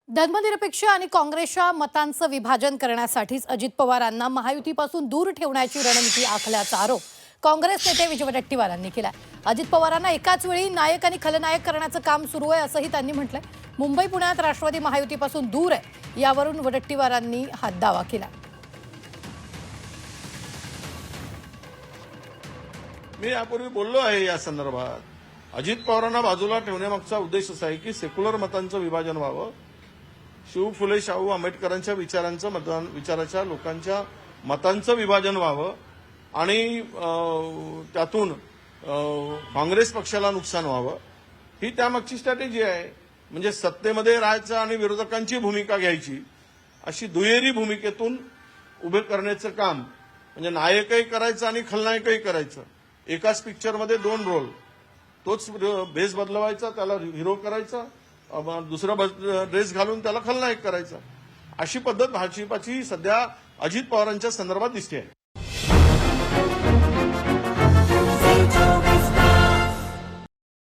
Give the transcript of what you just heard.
धर्मनिरपेक्ष आणि काँग्रेसच्या मतांचं विभाजन करण्यासाठीच अजित पवारांना महायुतीपासून दूर ठेवण्याची रणनीती आखल्याचा आरोप काँग्रेस नेते विजय वडेट्टीवारांनी केला। अजित पवारांना एकाच वेळी नायक आणि खलनायक करण्याचं काम सुरू आहे असंही त्यांनी म्हटलंय। मुंबई पुण्यात राष्ट्रवादी महायुतीपासून दूर आहे यावरून वडेट्टीवारांनी हा दावा केला। मी यापूर्वी बोललो आहे या संदर्भात। अजित पवारांना बाजूला ठेवण्यामागचा उद्देश असा आहे की सेक्युलर मतांचं विभाजन व्हावं, शिव फुले शाहू आंबेडकरांच्या विचाराच्या लोकांच्या मतांचं विभाजन व्हावं आणि त्यातून काँग्रेस पक्षाला नुकसान व्हावं, ही त्यामागची स्ट्रॅटेजी आहे। म्हणजे सत्तेमध्ये राहायचं आणि विरोधकांची भूमिका घ्यायची अशी दुहेरी भूमिकेतून उभे करण्याचं काम, म्हणजे नायकही करायचं आणि खलनायकही करायचं। एकाच पिक्चरमध्ये दोन रोल, तोच बेस बदलवायचा, त्याला हिरो करायचा, दुसरा ड्रेस घालून त्याला खलनायक करायचा, अशी पद्धत भाजपाची सध्या अजित पवारांच्या संदर्भात दिसते आहे।